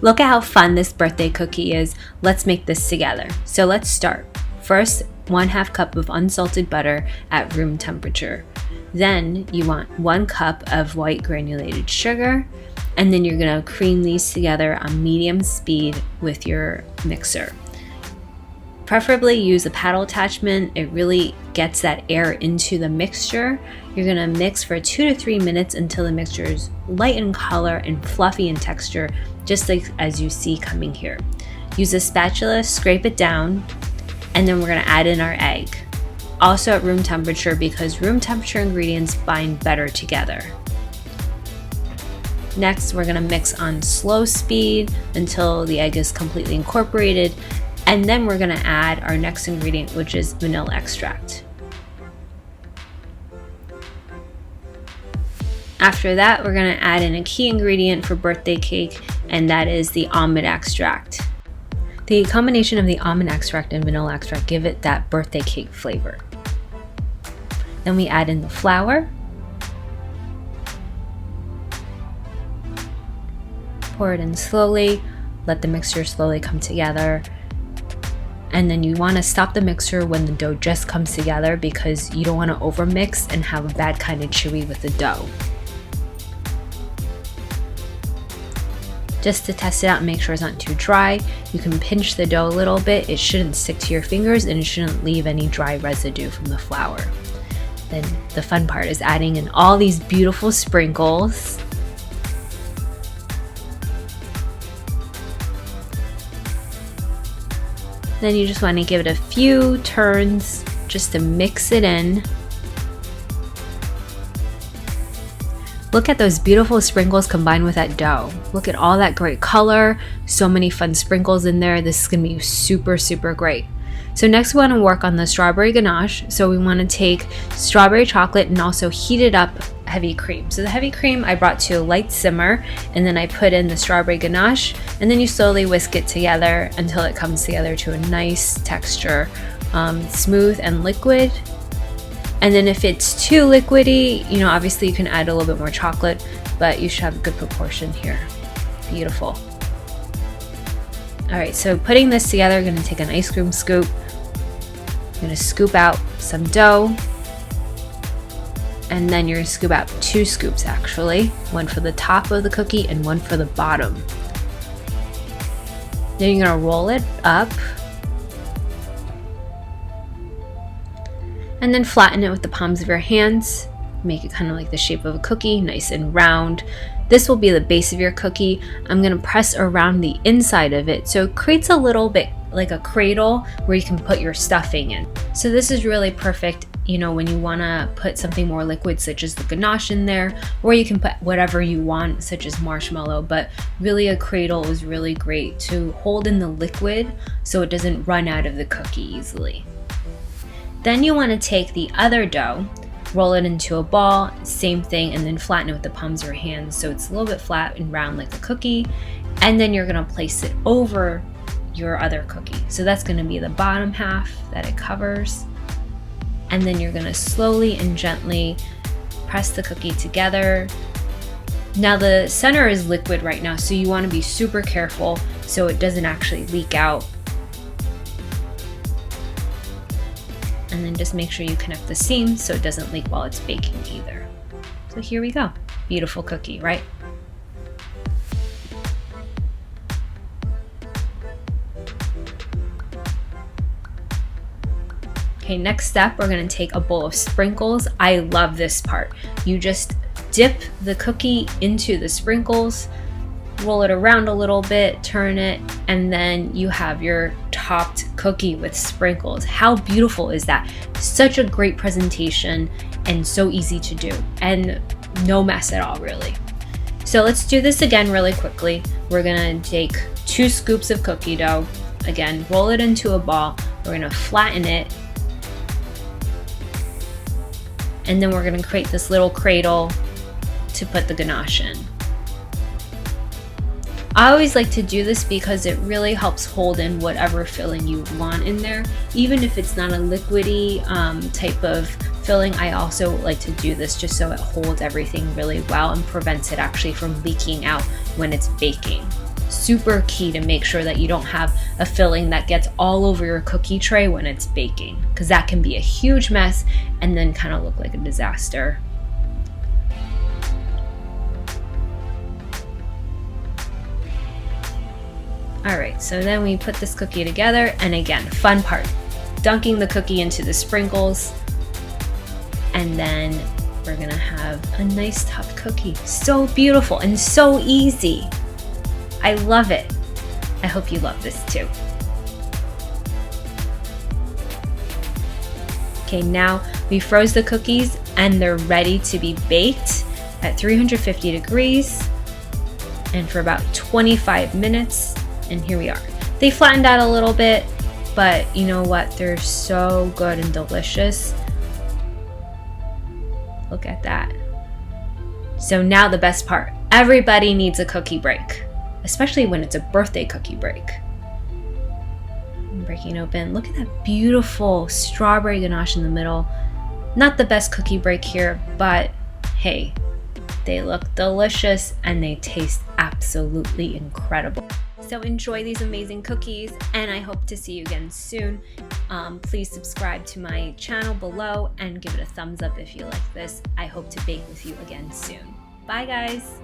Look at how fun this birthday cookie is. Let's make this together. So let's start. First, 1/2 cup of unsalted butter at room temperature. Then you want 1 cup of white granulated sugar, and then you're gonna cream these together on medium speed with your mixer. Preferably use a paddle attachment. It really gets that air into the mixture. You're gonna mix for 2 to 3 minutes until the mixture is light in color and fluffy in texture, just like as you see coming here. Use a spatula, scrape it down, and then we're gonna add in our egg. Also at room temperature, because room temperature ingredients bind better together. Next, we're gonna mix on slow speed until the egg is completely incorporated. And then we're gonna add our next ingredient, which is vanilla extract. After that, we're gonna add in a key ingredient for birthday cake, and that is the almond extract. The combination of the almond extract and vanilla extract give it that birthday cake flavor. Then we add in the flour. Pour it in slowly, let the mixture slowly come together. And then you want to stop the mixer when the dough just comes together, because you don't want to overmix and have a bad kind of chewy with the dough. Just to test it out and make sure it's not too dry, you can pinch the dough a little bit. It shouldn't stick to your fingers and it shouldn't leave any dry residue from the flour. Then the fun part is adding in all these beautiful sprinkles. Then you just want to give it a few turns just to mix it in. Look at those beautiful sprinkles combined with that dough. Look at all that great color, so many fun sprinkles in there. This is gonna be super, super great. So next we want to work on the strawberry ganache. So we want to take strawberry chocolate and also heat it up heavy cream. So the heavy cream I brought to a light simmer, and then I put in the strawberry ganache, and then you slowly whisk it together until it comes together to a nice texture, smooth and liquid. And then if it's too liquidy, you know, obviously you can add a little bit more chocolate, but you should have a good proportion here. Beautiful. All right, so putting this together, I'm gonna take an ice cream scoop. I'm gonna scoop out some dough, and then you're gonna scoop out 2 scoops actually, one for the top of the cookie and one for the bottom. Then you're gonna roll it up and then flatten it with the palms of your hands. Make it kind of like the shape of a cookie, nice and round. This will be the base of your cookie. I'm gonna press around the inside of it so it creates a little bit like a cradle where you can put your stuffing in. So this is really perfect, you know, when you wanna put something more liquid such as the ganache in there, or you can put whatever you want such as marshmallow, but really a cradle is really great to hold in the liquid so it doesn't run out of the cookie easily. Then you wanna take the other dough, roll it into a ball, same thing, and then flatten it with the palms of your hands so it's a little bit flat and round like a cookie. And then you're gonna place it over your other cookie. So that's gonna be the bottom half that it covers. And then you're gonna slowly and gently press the cookie together. Now the center is liquid right now, so you wanna be super careful so it doesn't actually leak out. And then just make sure you connect the seams so it doesn't leak while it's baking either. So here we go. Beautiful cookie, right? Okay, next step, we're gonna take a bowl of sprinkles. I love this part. You just dip the cookie into the sprinkles, roll it around a little bit, turn it, and then you have your topped cookie with sprinkles. How beautiful is that? Such a great presentation and so easy to do and no mess at all, really. So let's do this again really quickly. We're gonna take 2 scoops of cookie dough. Again, roll it into a ball. We're gonna flatten it. And then we're gonna create this little cradle to put the ganache in. I always like to do this because it really helps hold in whatever filling you want in there. Even if it's not a liquidy type of filling, I also like to do this just so it holds everything really well and prevents it actually from leaking out when it's baking. super key to make sure that you don't have a filling that gets all over your cookie tray when it's baking, because that can be a huge mess and then kind of look like a disaster. All right, so then we put this cookie together, and again, fun part, dunking the cookie into the sprinkles, and then we're gonna have a nice topped cookie. So beautiful and so easy. I love it. I hope you love this too. Okay, now we froze the cookies and they're ready to be baked at 350 degrees and for about 25 minutes. And here we are. They flattened out a little bit, but you know what? They're so good and delicious. Look at that. So now the best part. Everybody needs a cookie break, especially when it's a birthday cookie break. I'm breaking open. Look at that beautiful strawberry ganache in the middle. Not the best cookie break here, but hey, they look delicious and they taste absolutely incredible. So enjoy these amazing cookies, and I hope to see you again soon. Please subscribe to my channel below and give it a thumbs up if you like this. I hope to bake with you again soon. Bye guys.